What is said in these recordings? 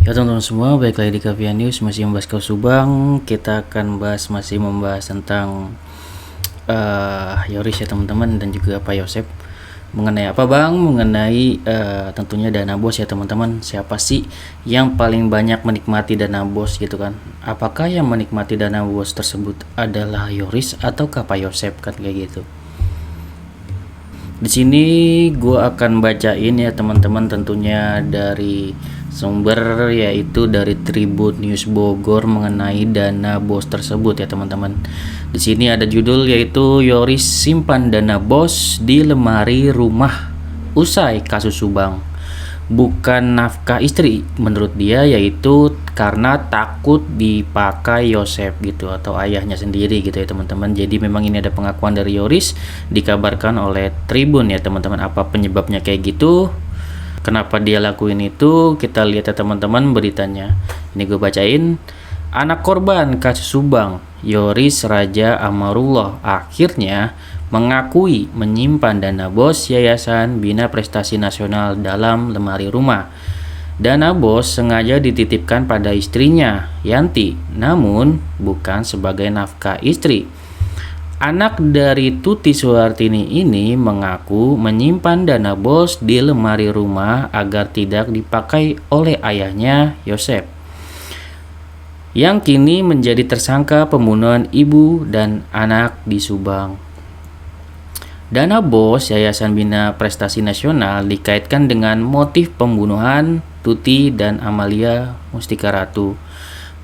Ya teman-teman semua, balik lagi di Kavia News, masih membahas kasus Subang. Kita akan masih membahas tentang Yoris ya teman-teman, dan juga Pak Yosep. Mengenai apa bang? Mengenai tentunya dana bos ya teman-teman. Siapa sih yang paling banyak menikmati dana bos gitu kan? Apakah yang menikmati dana bos tersebut adalah Yoris atau Pak Yosep kan kayak gitu? Di sini gue akan bacain ya teman-teman, tentunya dari sumber yaitu dari Tribun News Bogor mengenai dana bos tersebut ya teman-teman. Di sini ada judul yaitu Yoris simpan dana bos di lemari rumah usai kasus Subang. Bukan nafkah istri menurut dia, yaitu karena takut dipakai Yosep gitu atau ayahnya sendiri gitu ya teman-teman. Jadi memang ini ada pengakuan dari Yoris, dikabarkan oleh Tribun ya teman-teman. Apa penyebabnya kayak gitu, kenapa dia lakuin itu, kita lihat ya teman-teman beritanya. Ini gue bacain. Anak korban kasus Subang, Yoris Raja Amarullah, akhirnya mengakui menyimpan dana bos Yayasan Bina Prestasi Nasional dalam lemari rumah. Dana bos sengaja dititipkan pada istrinya, Yanti, namun bukan sebagai nafkah istri. Anak dari Tuti Suhartini ini mengaku menyimpan dana bos di lemari rumah agar tidak dipakai oleh ayahnya, Yosep, yang kini menjadi tersangka pembunuhan ibu dan anak di Subang. Dana bos Yayasan Bina Prestasi Nasional dikaitkan dengan motif pembunuhan Tuti dan Amalia Mustika Ratu.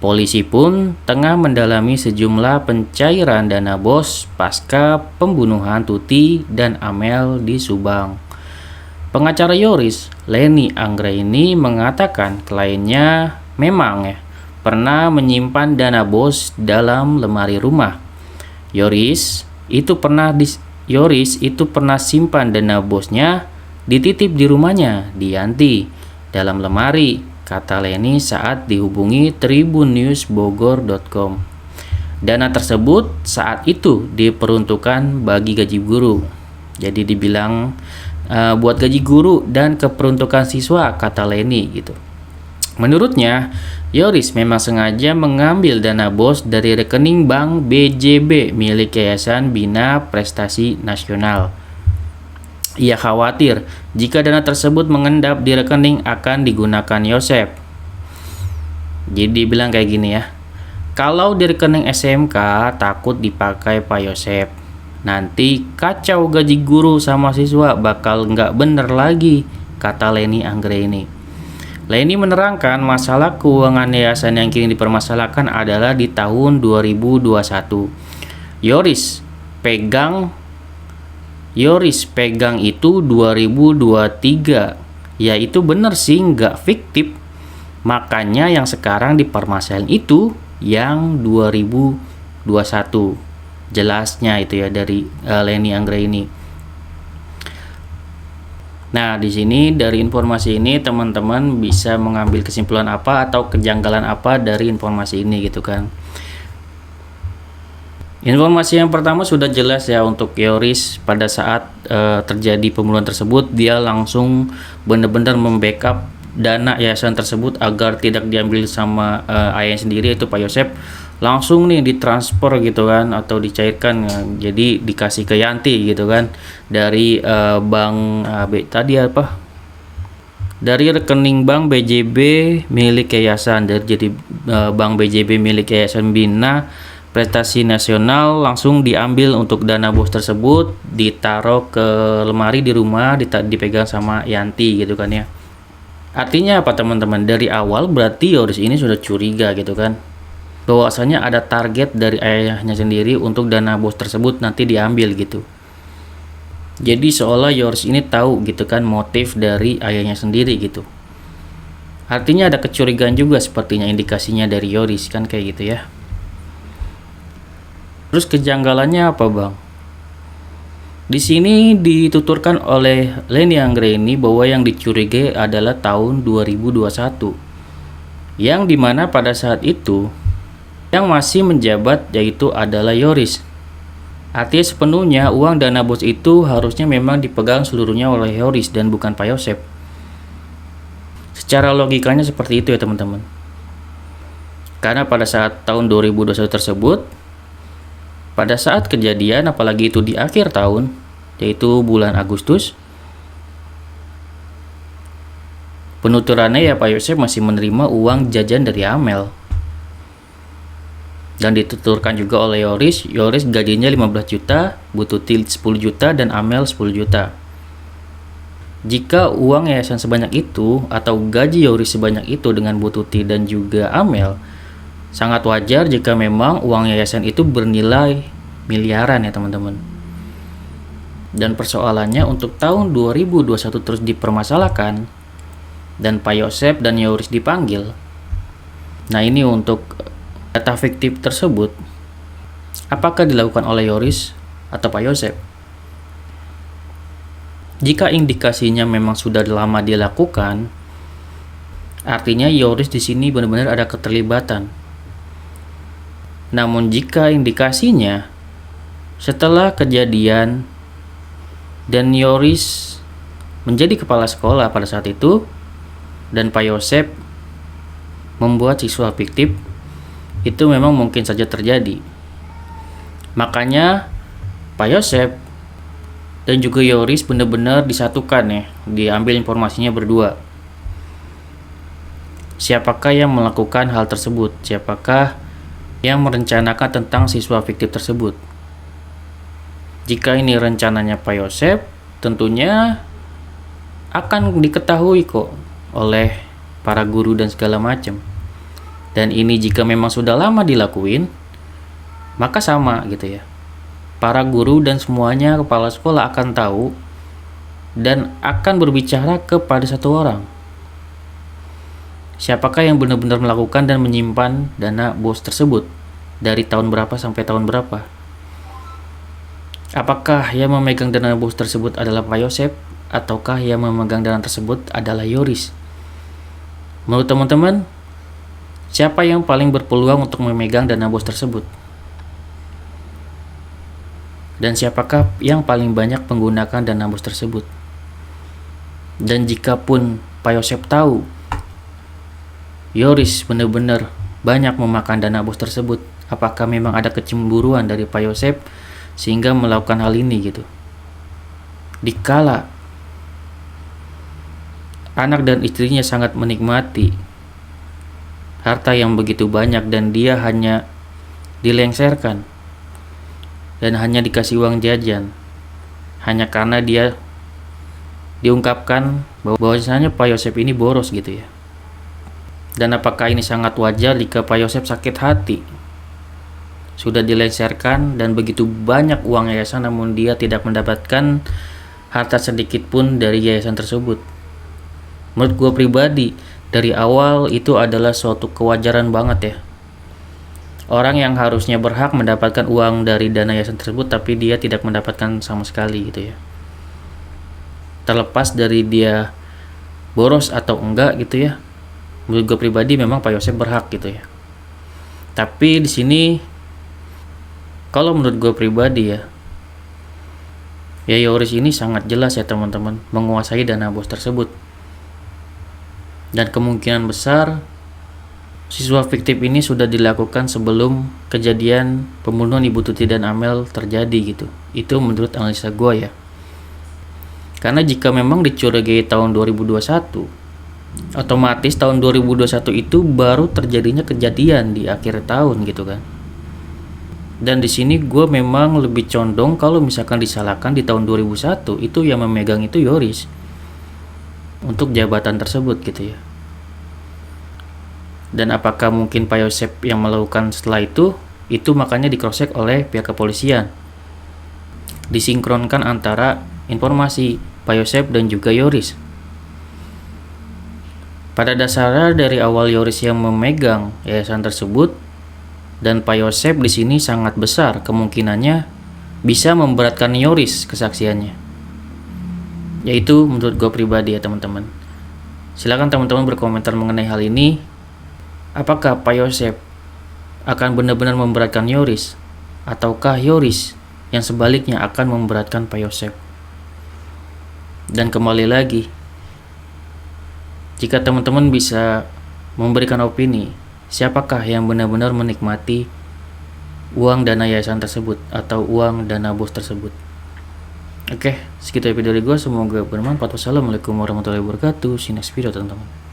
Polisi pun tengah mendalami sejumlah pencairan dana bos pasca pembunuhan Tuti dan Amel di Subang. Pengacara Yoris, Leni Anggraini, mengatakan kliennya memang pernah menyimpan dana bos dalam lemari rumah. Yoris itu pernah simpan dana bosnya dititip di rumahnya di Yanti dalam lemari, kata Leni saat dihubungi tribunnewsbogor.com. Dana tersebut saat itu diperuntukkan bagi gaji guru. Jadi dibilang buat gaji guru dan keperuntukan siswa, kata Leni gitu. Menurutnya, Yoris memang sengaja mengambil dana bos dari rekening bank BJB milik Yayasan Bina Prestasi Nasional. Ia khawatir jika dana tersebut mengendap di rekening akan digunakan Yosep. Jadi bilang kayak gini ya, kalau di rekening SMK takut dipakai Pak Yosep, nanti kacau gaji guru sama siswa, bakal nggak bener lagi, kata Leni Anggraini. Leni menerangkan masalah keuangan yayasan yang kini dipermasalahkan adalah di tahun 2021. Yoris pegang itu 2023. Ya itu bener sih, nggak fiktif. Makanya yang sekarang dipermasalahin itu yang 2021. Jelasnya itu ya dari Leni Anggraini. Nah, di sini dari informasi ini teman-teman bisa mengambil kesimpulan apa atau kejanggalan apa dari informasi ini gitu kan. Informasi yang pertama sudah jelas ya, untuk Yoris pada saat terjadi pembunuhan tersebut dia langsung benar-benar membackup dana yayasan tersebut agar tidak diambil sama ayahnya sendiri, yaitu Pak Yosep. Langsung nih ditransfer gitu kan, atau dicairkan, jadi dikasih ke Yanti gitu kan, dari bank dari rekening bank BJB milik yayasan, jadi bank BJB milik Yayasan Bina Prestasi Nasional langsung diambil untuk dana bos tersebut, ditaruh ke lemari di rumah, dipegang sama Yanti gitu kan ya. Artinya apa teman-teman? Dari awal berarti Yoris ini sudah curiga gitu kan, bahwasanya ada target dari ayahnya sendiri untuk dana bos tersebut nanti diambil gitu. Jadi seolah Yoris ini tahu gitu kan motif dari ayahnya sendiri gitu. Artinya ada kecurigaan juga sepertinya indikasinya dari Yoris kan kayak gitu ya. Terus kejanggalannya apa bang? Di sini dituturkan oleh Leni Anggraini bahwa yang dicurigai adalah tahun 2021, yang dimana pada saat itu yang masih menjabat yaitu adalah Yoris. Artinya sepenuhnya uang dana bos itu harusnya memang dipegang seluruhnya oleh Yoris dan bukan Pak Yosep. Secara logikanya seperti itu ya teman-teman. Karena pada saat tahun 2021 tersebut, pada saat kejadian, apalagi itu di akhir tahun, yaitu bulan Agustus, penuturannya ya Pak Yosep masih menerima uang jajan dari Amel. Dan dituturkan juga oleh Yoris gajinya 15 juta, Bu Tuti 10 juta, dan Amel 10 juta. Jika uang yayasan sebanyak itu atau gaji Yoris sebanyak itu dengan Bu Tuti dan juga Amel, sangat wajar jika memang uang yayasan itu bernilai miliaran ya teman-teman. Dan persoalannya untuk tahun 2021 terus dipermasalahkan dan Pak Yosep dan Yoris dipanggil. Nah, ini untuk data fiktif tersebut, apakah dilakukan oleh Yoris atau Pak Yosep? Jika indikasinya memang sudah lama dilakukan, artinya Yoris di sini benar-benar ada keterlibatan. Namun jika indikasinya setelah kejadian dan Yoris menjadi kepala sekolah pada saat itu dan Pak Yosep membuat siswa fiktif, itu memang mungkin saja terjadi. Makanya Pak Yosep dan juga Yoris benar-benar disatukan ya, diambil informasinya berdua. Siapakah yang melakukan hal tersebut? Siapakah yang merencanakan tentang siswa fiktif tersebut? Jika ini rencananya Pak Yosep, tentunya akan diketahui kok oleh para guru dan segala macam. Dan ini jika memang sudah lama dilakuin, maka sama gitu ya. Para guru dan semuanya kepala sekolah akan tahu dan akan berbicara kepada satu orang. Siapakah yang benar-benar melakukan dan menyimpan dana BOS tersebut dari tahun berapa sampai tahun berapa? Apakah yang memegang dana BOS tersebut adalah Pak Yosep ataukah yang memegang dana tersebut adalah Yoris? Menurut teman-teman, siapa yang paling berpeluang untuk memegang dana BOS tersebut? Dan siapakah yang paling banyak menggunakan dana BOS tersebut? Dan jika pun Pak Yosep tahu Yoris benar-benar banyak memakan dana BOS tersebut, apakah memang ada kecemburuan dari Pak Yosep sehingga melakukan hal ini gitu? Dikala anak dan istrinya sangat menikmati harta yang begitu banyak dan dia hanya dilengserkan dan hanya dikasih uang jajan hanya karena dia diungkapkan bahwasanya Pak Yosep ini boros gitu ya. Dan apakah ini sangat wajar jika Pak Yosep sakit hati sudah dilengserkan dan begitu banyak uang yayasan namun dia tidak mendapatkan harta sedikit pun dari yayasan tersebut? Menurut gue pribadi, dari awal itu adalah suatu kewajaran banget ya. Orang yang harusnya berhak mendapatkan uang dari dana yayasan tersebut tapi dia tidak mendapatkan sama sekali gitu ya. Terlepas dari dia boros atau enggak gitu ya. Menurut gue pribadi memang Pak Yosep berhak gitu ya. Tapi di sini kalau menurut gue pribadi ya Yoris ini sangat jelas ya teman-teman menguasai dana BOS tersebut. Dan kemungkinan besar siswa fiktif ini sudah dilakukan sebelum kejadian pembunuhan Ibu Tuti dan Amel terjadi gitu. Itu menurut analisa gue ya. Karena jika memang dicurigai tahun 2021, otomatis tahun 2021 itu baru terjadinya kejadian di akhir tahun gitu kan. Dan di sini gue memang lebih condong kalau misalkan disalahkan di tahun 2001 itu yang memegang itu Yoris untuk jabatan tersebut gitu ya. Dan apakah mungkin Pak Yosep yang melakukan setelah itu makanya dikrosek oleh pihak kepolisian. Disinkronkan antara informasi Pak Yosep dan juga Yoris. Pada dasarnya dari awal Yoris yang memegang yayasan tersebut dan Pak Yosep di sini sangat besar kemungkinannya bisa memberatkan Yoris kesaksiannya. Yaitu menurut gue pribadi ya teman-teman. Silakan teman-teman berkomentar mengenai hal ini. Apakah Pak Yosep akan benar-benar memberatkan Yoris ataukah Yoris yang sebaliknya akan memberatkan Pak Yosep? Dan kembali lagi, Jika teman-teman bisa memberikan opini, siapakah yang benar-benar menikmati uang dana yayasan tersebut atau uang dana bos tersebut? Oke, segitu video dari gue, semoga bermanfaat. Wassalamualaikum warahmatullahi wabarakatuh. See you next video teman-teman.